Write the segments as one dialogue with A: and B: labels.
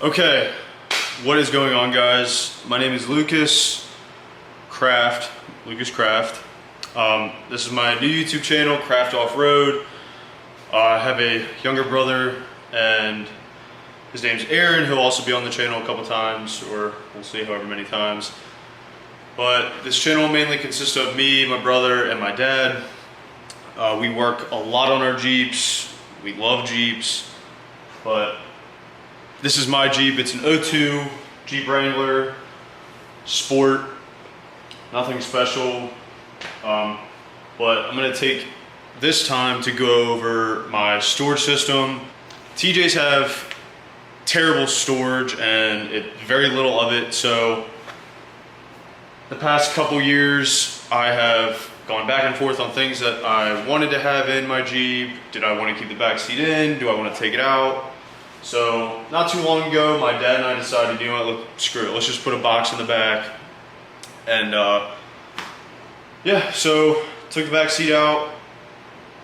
A: Okay, what is going on, guys? My name is Lucas Craft. This is my new YouTube channel, Craft Off-Road. I have a younger brother, and his name's Aaron. He'll also be on the channel a couple times, or we'll see, however many times. But this channel mainly consists of me, my brother, and my dad. We work a lot on our Jeeps. We love Jeeps, but this is my Jeep. It's an 02 Jeep Wrangler Sport. Nothing special. But I'm gonna take this time to go over my storage system. TJs have terrible storage and very little of it. So the past couple years, I have gone back and forth on things that I wanted to have in my Jeep. Did I want to keep the back seat in? Do I want to take it out? So not too long ago, my dad and I decided, you know what, look, screw it. Let's just put a box in the back. And yeah, so took the back seat out,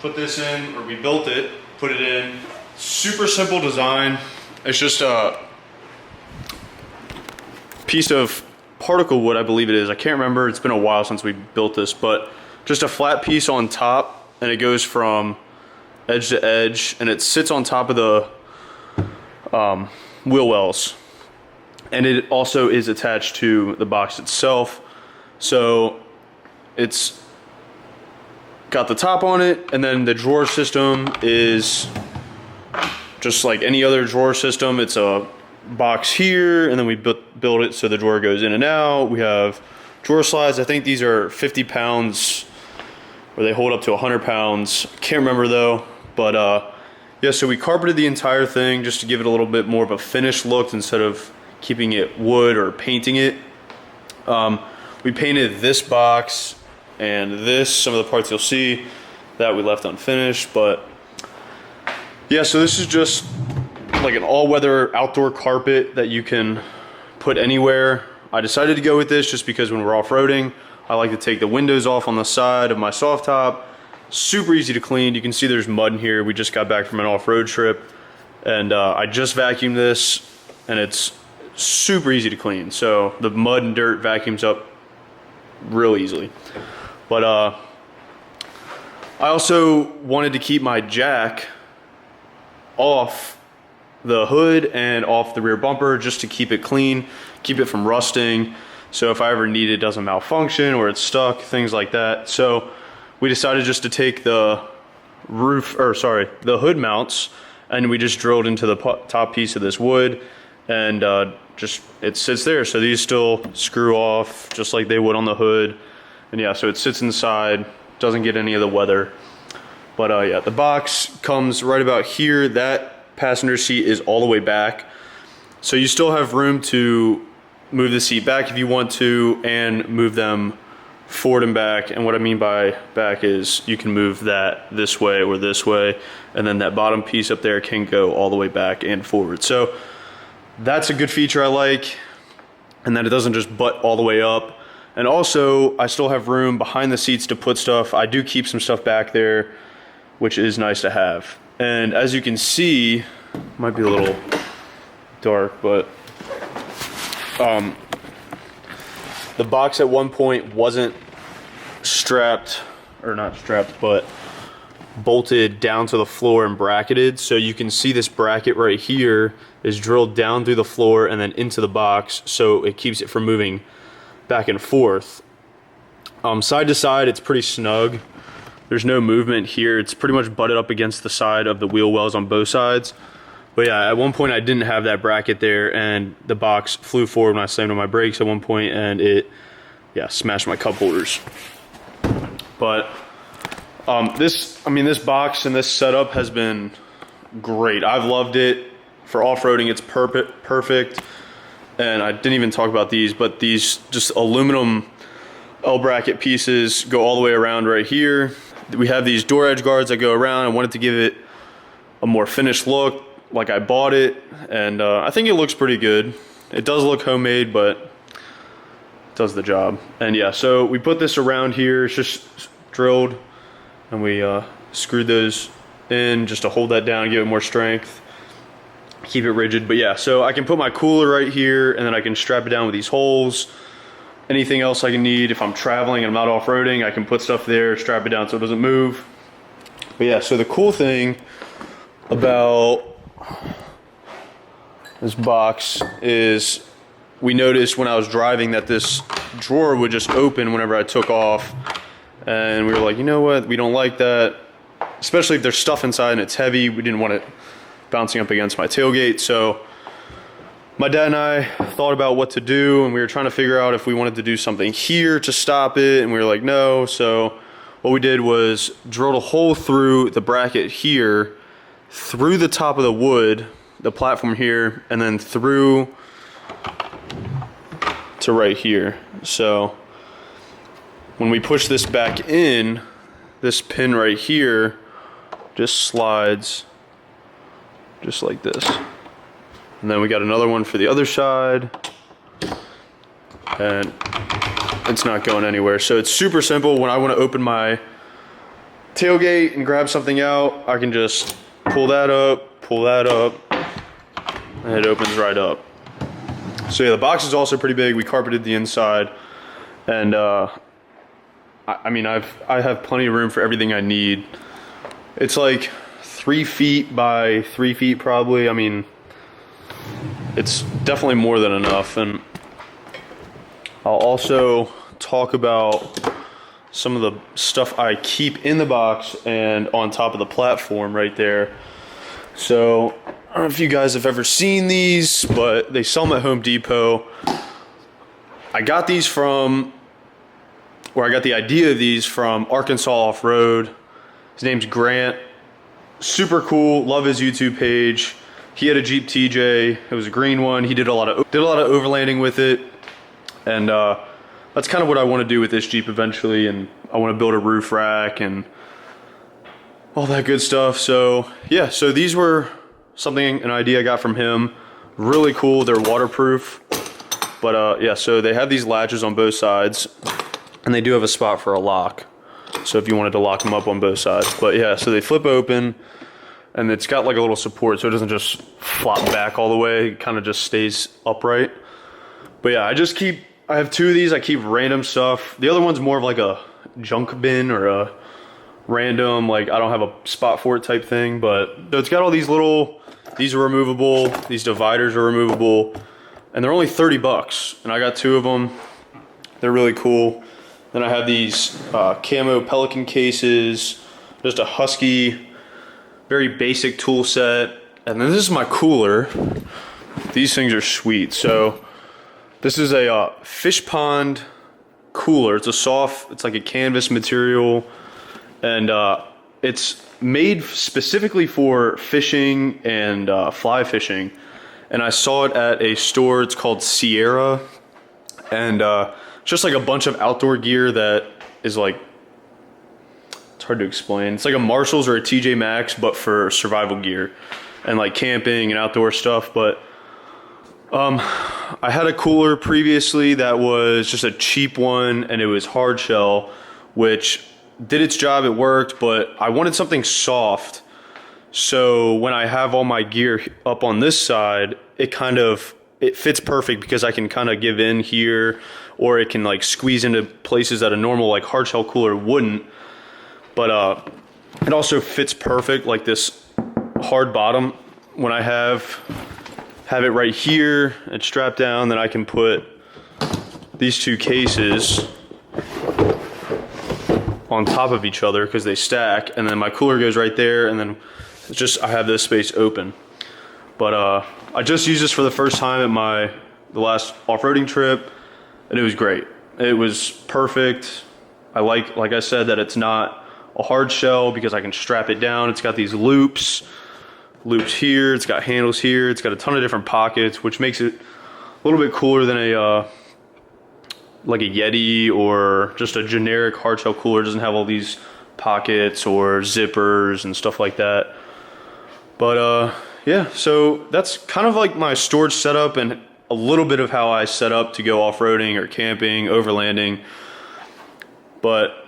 A: put this in, or we built it, put it in. Super simple design. It's just a piece of particle wood, I believe it is. I can't remember, it's been a while since we built this, but just a flat piece on top, and it goes from edge to edge, and it sits on top of the wheel wells, and it also is attached to the box itself. So it's got the top on it, and then the drawer system is just like any other drawer system. It's a box here, and then we build it so the drawer goes in and out. We have drawer slides. I think these are 50 pounds, or they hold up to 100 pounds. Can't remember though, but yeah, so we carpeted the entire thing just to give it a little bit more of a finished look instead of keeping it wood or painting it. We painted this box and this, some of the parts you'll see that we left unfinished, but yeah, so this is just like an all-weather outdoor carpet that you can put anywhere. I decided to go with this just because when we're off-roading, I like to take the windows off on the side of my soft top. Super easy to clean. You can see there's mud in here. We just got back from an off-road trip, and I just vacuumed this, and it's super easy to clean. So the mud and dirt vacuums up real easily. But I also wanted to keep my jack off the hood and off the rear bumper just to keep it clean, keep it from rusting. So if I ever need it, it doesn't malfunction or it's stuck, things like that. So we decided just to take the the hood mounts, and we just drilled into the top piece of this wood, and just it sits there. So these still screw off just like they would on the hood. And yeah, so it sits inside, doesn't get any of the weather. But yeah, the box comes right about here. That passenger seat is all the way back. So you still have room to move the seat back if you want to, and move them forward and back. And what I mean by back is you can move that this way or this way, and then that bottom piece up there can go all the way back and forward. So that's a good feature I like, and that it doesn't just butt all the way up. And also I still have room behind the seats to put stuff. I do keep some stuff back there, which is nice to have. And as you can see, might be a little dark, but the box at one point wasn't strapped, or not strapped, but bolted down to the floor and bracketed. So you can see this bracket right here is drilled down through the floor and then into the box, so it keeps it from moving back and forth. Side to side, it's pretty snug. There's no movement here. It's pretty much butted up against the side of the wheel wells on both sides. But yeah, at one point I didn't have that bracket there, and the box flew forward when I slammed on my brakes at one point, and it, yeah, smashed my cup holders. But this box and this setup has been great. I've loved it. For off-roading, it's perfect. And I didn't even talk about these, but these just aluminum L-bracket pieces go all the way around right here. We have these door edge guards that go around. I wanted to give it a more finished look, like I bought it, and I think it looks pretty good. It does look homemade, but it does the job. And yeah, so we put this around here. It's just drilled, and we screwed those in just to hold that down, give it more strength. keep it rigid. But yeah, so I can put my cooler right here, and then I can strap it down with these holes. Anything else I can need if I'm traveling and I'm not off-roading, I can put stuff there, strap it down so it doesn't move. But yeah, so the cool thing about this box is we noticed when I was driving that this drawer would just open whenever I took off. And we were like, you know what, we don't like that. Especially if there's stuff inside and it's heavy. We didn't want it bouncing up against my tailgate. So my dad and I thought about what to do, and we were trying to figure out if we wanted to do something here to stop it, and we were like, no. So what we did was drilled a hole through the bracket here, through the top of the wood, the platform here, and then through to right here. So when we push this back in, this pin right here just slides just like this. And then we got another one for the other side, and it's not going anywhere. So it's super simple. When I want to open my tailgate and grab something out, I can just pull that up, and it opens right up. So yeah, the box is also pretty big. We carpeted the inside, and I mean, I have plenty of room for everything I need. It's like 3 feet by 3 feet probably. I mean, it's definitely more than enough. And I'll also talk about some of the stuff I keep in the box and on top of the platform right there. So I don't know if you guys have ever seen these, but they sell them at Home Depot. I got these from, or I got the idea of these from Arkansas Off-Road. His name's Grant. Super cool. Love his YouTube page. He had a Jeep TJ. It was a green one. He did a lot of overlanding with it, and that's kind of what I want to do with this Jeep eventually. And I want to build a roof rack and all that good stuff. So yeah, so these were an idea I got from him. Really cool. They're waterproof. But yeah, so they have these latches on both sides, and they do have a spot for a lock. So if you wanted to lock them up on both sides. But yeah, so they flip open, and it's got like a little support so it doesn't just flop back all the way. It kind of just stays upright. But yeah, I have 2 of these. I keep random stuff. The other one's more of like a junk bin or a random, like I don't have a spot for it type thing. But so it's got all these these are removable. These dividers are removable. And they're only 30 bucks. And I got 2 of them. They're really cool. Then I have these camo Pelican cases. Just a Husky, very basic tool set. And then this is my cooler. These things are sweet. So this is a fish pond cooler. It's it's like a canvas material. And it's made specifically for fishing and fly fishing. And I saw it at a store. It's called Sierra. And just like a bunch of outdoor gear that is like, it's hard to explain. It's like a Marshalls or a TJ Maxx, but for survival gear and like camping and outdoor stuff. But I had a cooler previously that was just a cheap one, and it was hard shell, which did its job. It worked, but I wanted something soft. So when I have all my gear up on this side, it fits perfect because I can kind of give in here, or it can like squeeze into places that a normal like hard shell cooler wouldn't. But it also fits perfect, like this hard bottom. When I have it right here and strapped down, then I can put these 2 cases on top of each other because they stack, and then my cooler goes right there, and then it's just I have this space open. But I just used this for the first time at the last off-roading trip, and it was great. It was perfect. I like I said, that it's not a hard shell because I can strap it down. It's got these loops here. It's got handles here. It's got a ton of different pockets, which makes it a little bit cooler than like a Yeti or just a generic hard shell cooler. It doesn't have all these pockets or zippers and stuff like that. But yeah, so that's kind of like my storage setup and a little bit of how I set up to go off-roading or camping, overlanding. But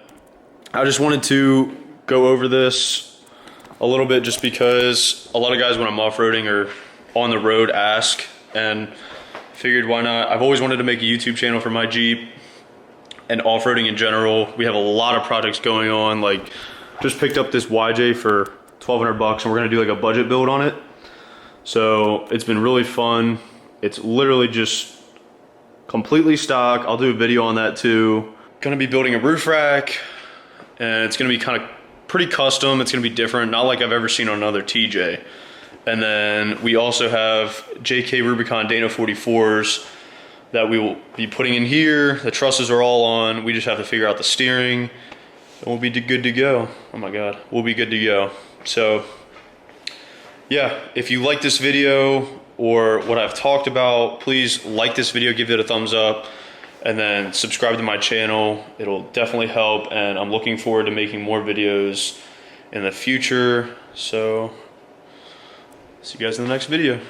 A: I just wanted to go over this a little bit just because a lot of guys when I'm off-roading are on the road ask, and figured why not. I've always wanted to make a YouTube channel for my Jeep and off-roading in general. We have a lot of projects going on. Like, just picked up this YJ for 1,200 bucks, and we're gonna do like a budget build on it. So it's been really fun. It's literally just completely stock. I'll do a video on that too. Gonna be building a roof rack, and it's gonna be kind of pretty custom. It's gonna be different, not like I've ever seen on another TJ. And then we also have JK Rubicon Dana 44s that we will be putting in here. The trusses are all on. We just have to figure out the steering, and we'll be good to go. Oh my God, we'll be good to go. So yeah, if you like this video or what I've talked about, please like this video, give it a thumbs up, and then subscribe to my channel. It'll definitely help, and I'm looking forward to making more videos in the future. So see you guys in the next video.